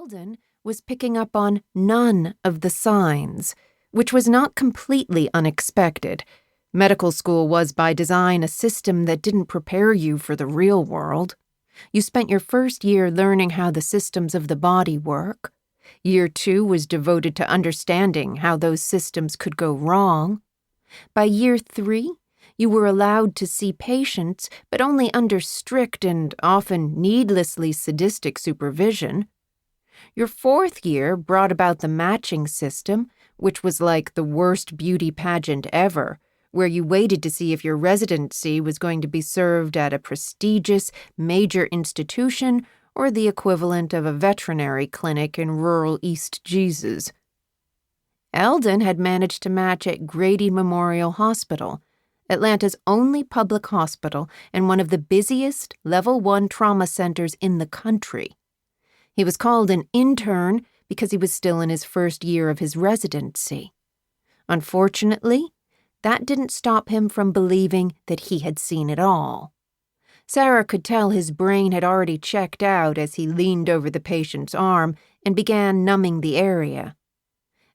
Eldon was picking up on none of the signs, which was not completely unexpected. Medical school was by design a system that didn't prepare you for the real world. You spent your first year learning how the systems of the body work. Year 2 was devoted to understanding how those systems could go wrong. By year 3, you were allowed to see patients, but only under strict and often needlessly sadistic supervision. Your 4th year brought about the matching system, which was like the worst beauty pageant ever, where you waited to see if your residency was going to be served at a prestigious, major institution or the equivalent of a veterinary clinic in rural East Jesus. Eldon had managed to match at Grady Memorial Hospital, Atlanta's only public hospital and one of the busiest Level 1 trauma centers in the country. He was called an intern because he was still in his first year of his residency. Unfortunately, that didn't stop him from believing that he had seen it all. Sara could tell his brain had already checked out as he leaned over the patient's arm and began numbing the area.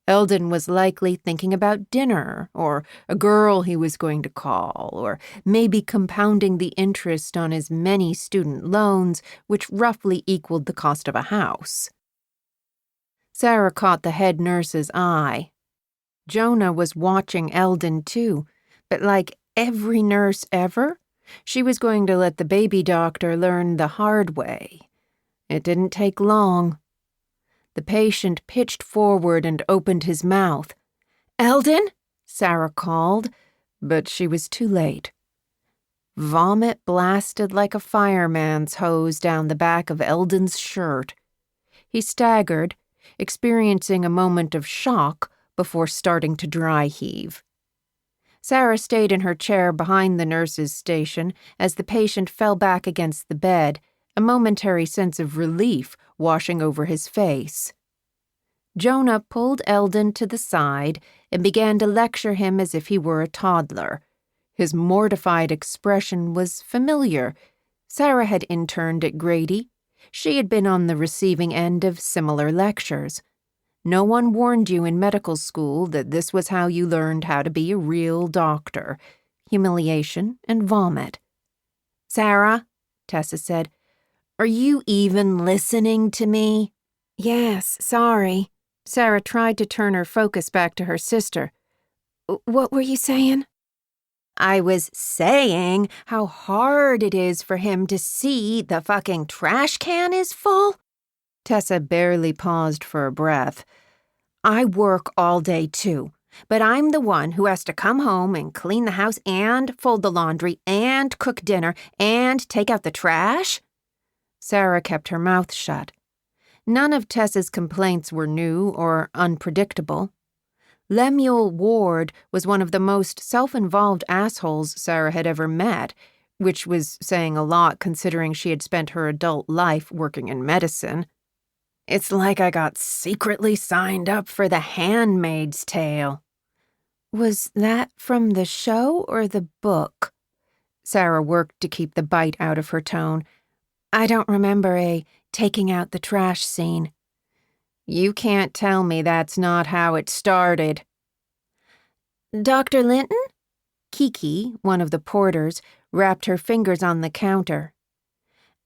Eldon was likely thinking about dinner, or a girl he was going to call, or maybe compounding the interest on his many student loans, which roughly equaled the cost of a house. Sara caught the head nurse's eye. Jonah was watching Eldon too, but like every nurse ever, she was going to let the baby doctor learn the hard way. It didn't take long. The patient pitched forward and opened his mouth. "Eldon?" Sara called, but she was too late. Vomit blasted like a fireman's hose down the back of Eldon's shirt. He staggered, experiencing a moment of shock before starting to dry heave. Sara stayed in her chair behind the nurse's station as the patient fell back against the bed, a momentary sense of relief washing over his face. Jonah pulled Eldon to the side and began to lecture him as if he were a toddler. His mortified expression was familiar. Sara had interned at Grady. She had been on the receiving end of similar lectures. No one warned you in medical school that this was how you learned how to be a real doctor: humiliation and vomit. "Sara," Tessa said, "are you even listening to me?" "Yes, sorry." Sara tried to turn her focus back to her sister. "What were you saying?" "I was saying how hard it is for him to see the fucking trash can is full." Tessa barely paused for a breath. "I work all day too, but I'm the one who has to come home and clean the house and fold the laundry and cook dinner and take out the trash." Sara kept her mouth shut. None of Tessa's complaints were new or unpredictable. Lemuel Ward was one of the most self-involved assholes Sara had ever met, which was saying a lot considering she had spent her adult life working in medicine. "It's like I got secretly signed up for The Handmaid's Tale." "Was that from the show or the book?" Sara worked to keep the bite out of her tone. "I don't remember a taking out the trash scene." "You can't tell me that's not how it started." "Dr. Linton?" Kiki, one of the porters, wrapped her fingers on the counter.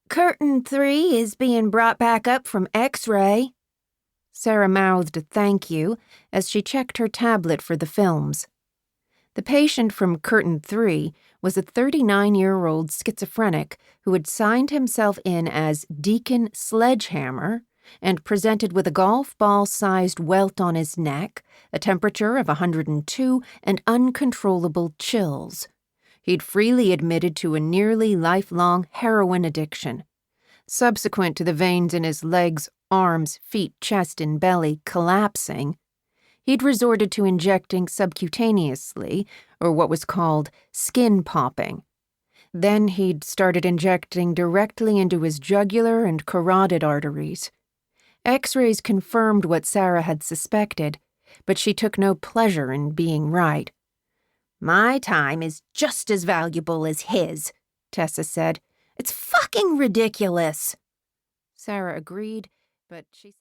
"Curtain 3 is being brought back up from X-ray." Sara mouthed a thank you as she checked her tablet for the films. The patient from Curtain 3 was a 39-year-old schizophrenic who had signed himself in as Deacon Sledgehammer and presented with a golf ball-sized welt on his neck, a temperature of 102, and uncontrollable chills. He'd freely admitted to a nearly lifelong heroin addiction. Subsequent to the veins in his legs, arms, feet, chest, and belly collapsing, he'd resorted to injecting subcutaneously, or what was called skin popping. Then he'd started injecting directly into his jugular and carotid arteries. X-rays confirmed what Sara had suspected, but she took no pleasure in being right. "My time is just as valuable as his," Tessa said. "It's fucking ridiculous." Sara agreed, but she